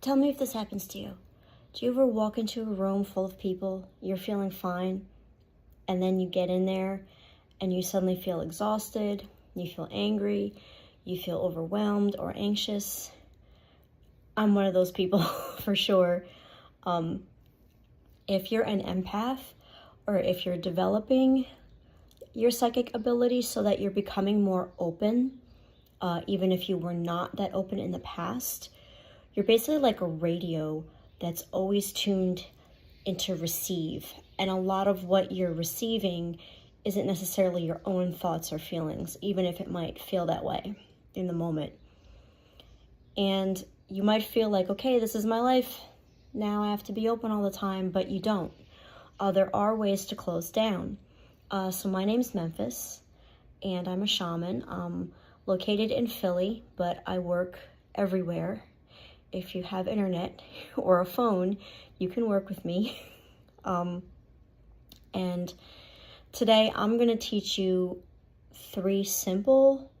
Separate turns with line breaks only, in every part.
tell me if this happens to you. Do you ever walk into a room full of people, you're feeling fine, and then you get in there and you suddenly feel exhausted, you feel angry, you feel overwhelmed or anxious? I'm one of those people for sure. If you're an empath, or if you're developing your psychic abilities so that you're becoming more open, even if you were not that open in the past, you're basically like a radio that's always tuned into receive. And a lot of what you're receiving isn't necessarily your own thoughts or feelings, even if it might feel that way in the moment. And you might feel like, okay, this is my life. Now I have to be open all the time, but you don't. There are ways to close down. So my name's Memphis, and I'm a shaman. I'm located in Philly, but I work everywhere. If you have internet or a phone, you can work with me. And today I'm going to teach you 3 simple,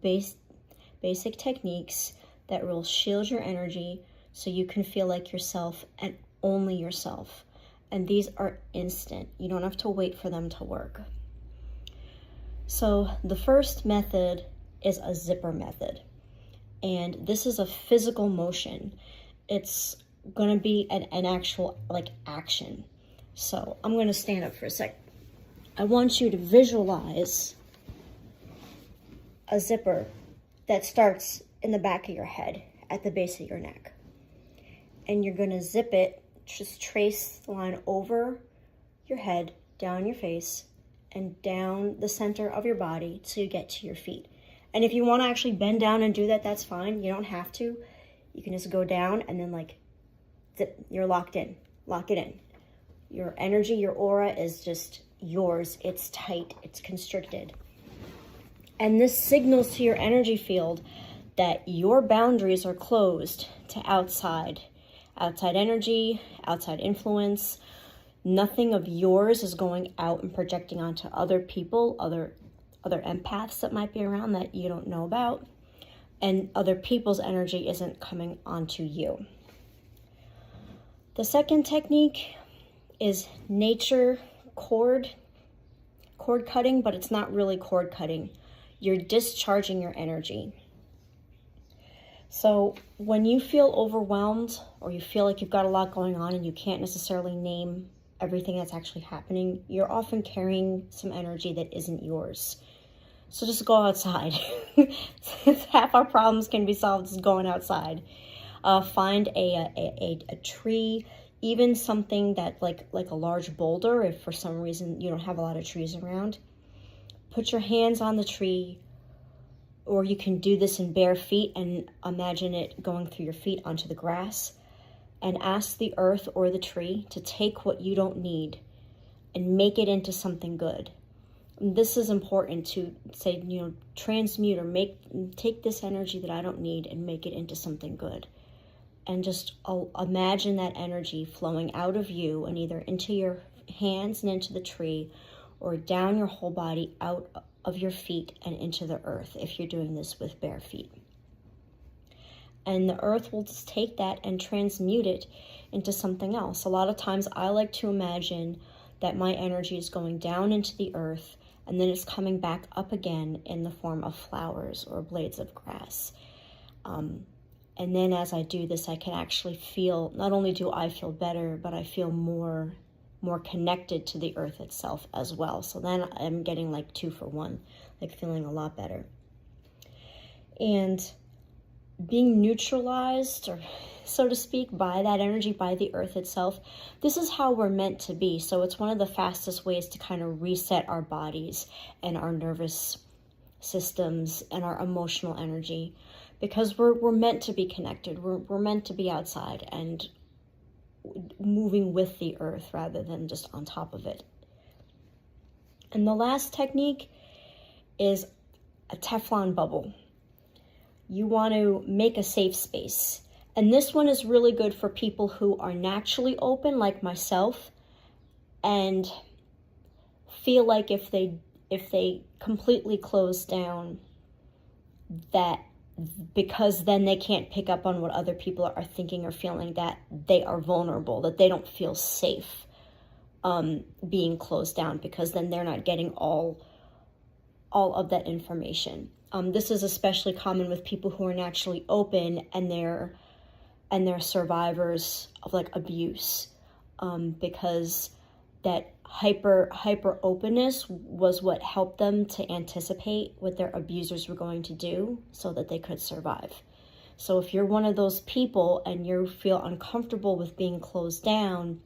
basic techniques that will shield your energy so you can feel like yourself and only yourself. And these are instant. You don't have to wait for them to work. So the first method is a zipper method. And this is a physical motion. It's going to be an actual action. So I'm going to stand up for a sec. I want you to visualize a zipper that starts in the back of your head at the base of your neck. And you're going to zip it. Just trace the line over your head, down your face, and down the center of your body till you get to your feet. And if you want to actually bend down and do that, that's fine. You don't have to. You can just go down and then zip. You're locked in. Lock it in. Your energy, your aura is just yours. It's tight. It's constricted. And this signals to your energy field that your boundaries are closed to outside energy, outside influence. Nothing of yours is going out and projecting onto other people, other empaths that might be around that you don't know about, and other people's energy isn't coming onto you. The second technique is nature cord cutting, but it's not really cord cutting. You're discharging your energy. So when you feel overwhelmed or you feel like you've got a lot going on and you can't necessarily name everything that's actually happening, you're often carrying some energy that isn't yours. So just go outside. Half our problems can be solved just going outside. Find a tree, even something that like a large boulder, if for some reason you don't have a lot of trees around. Put your hands on the tree, or you can do this in bare feet and imagine it going through your feet onto the grass, and ask the earth or the tree to take what you don't need and make it into something good. And this is important to say, transmute or take this energy that I don't need and make it into something good. And just imagine that energy flowing out of you and either into your hands and into the tree, or down your whole body out of your feet and into the earth if you're doing this with bare feet. And the earth will just take that and transmute it into something else. A lot of times I like to imagine that my energy is going down into the earth and then it's coming back up again in the form of flowers or blades of grass. And then as I do this, I can actually feel, not only do I feel better, but I feel more connected to the earth itself as well. So then I'm getting 2 for 1, feeling a lot better. And being neutralized, or so to speak, by that energy, by the earth itself, this is how we're meant to be. So it's one of the fastest ways to kind of reset our bodies and our nervous systems and our emotional energy, because we're meant to be connected. We're meant to be outside and moving with the earth rather than just on top of it. And the last technique is a Teflon bubble. You want to make a safe space. And this one is really good for people who are naturally open, like myself, and feel like if they completely close down, that because then they can't pick up on what other people are thinking or feeling, that they are vulnerable, that they don't feel safe being closed down, because then they're not getting all of that information. This is especially common with people who are naturally open and they're survivors of like abuse, because that hyper openness was what helped them to anticipate what their abusers were going to do so that they could survive. So if you're one of those people and you feel uncomfortable with being closed down,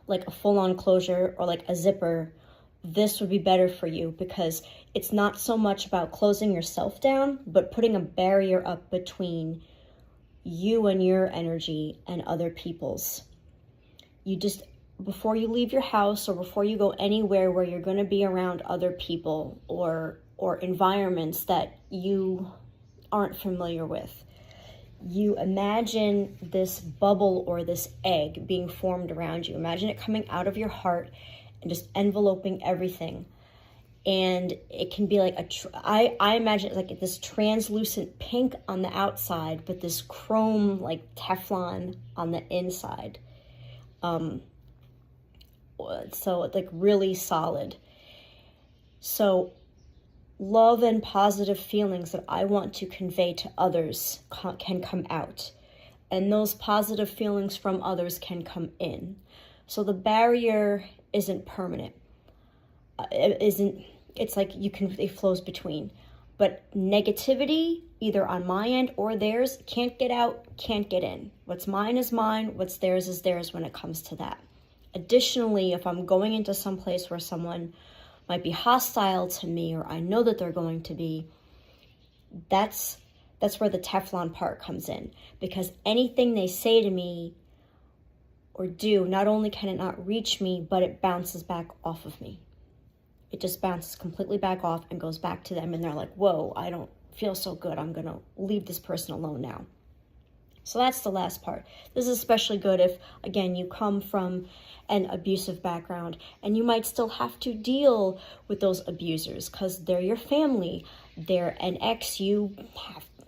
like a full-on closure or like a zipper, this would be better for you, because it's not so much about closing yourself down, but putting a barrier up between you and your energy and other people's. You just, before you leave your house or before you go anywhere where you're going to be around other people or environments that you aren't familiar with, you imagine this bubble or this egg being formed around you. Imagine it coming out of your heart and just enveloping everything. And it can be like I imagine it like this translucent pink on the outside, but this chrome like Teflon on the inside. So it's like really solid. So love and positive feelings that I want to convey to others can come out. And those positive feelings from others can come in. So the barrier isn't permanent. It's like it flows between. But negativity, either on my end or theirs, can't get out, can't get in. What's mine is mine, what's theirs is theirs when it comes to that. Additionally, if I'm going into some place where someone might be hostile to me, or I know that they're going to be, that's where the Teflon part comes in. Because anything they say to me or do, not only can it not reach me, but it bounces back off of me. It just bounces completely back off and goes back to them, and they're like, whoa, I don't feel so good. I'm going to leave this person alone now. So that's the last part. This is especially good if, again, you come from an abusive background, and you might still have to deal with those abusers because they're your family. They're an ex you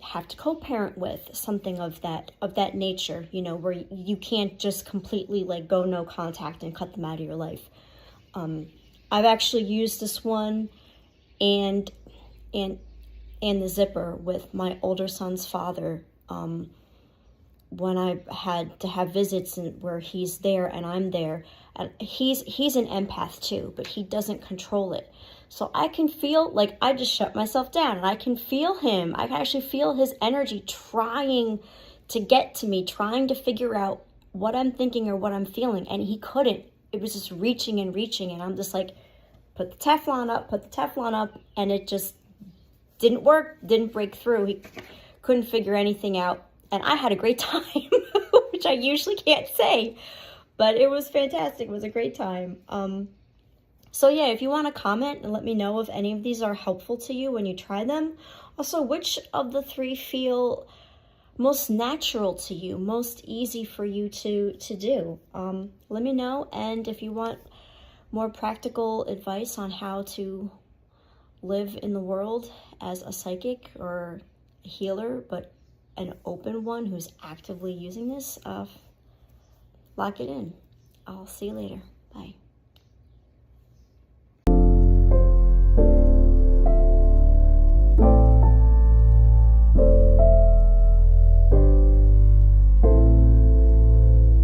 have to co-parent with, something of that nature, you know, where you can't just completely like go no contact and cut them out of your life. I've actually used this one and the zipper with my older son's father, when I had to have visits where he's there and I'm there. And he's an empath too, but he doesn't control it. So I can feel, like, I just shut myself down and I can feel him. I can actually feel his energy trying to get to me, trying to figure out what I'm thinking or what I'm feeling. And he couldn't. It was just reaching and reaching. And I'm just like, put the Teflon up. And it just didn't work, didn't break through. He couldn't figure anything out. And I had a great time, which I usually can't say. But it was fantastic. It was a great time. So yeah, if you want to comment and let me know if any of these are helpful to you when you try them. Also, which of the three feel most natural to you, most easy for you to do? Let me know. And if you want more practical advice on how to live in the world as a psychic or a healer, but an open one who's actively using this, lock it in. I'll see you later. Bye.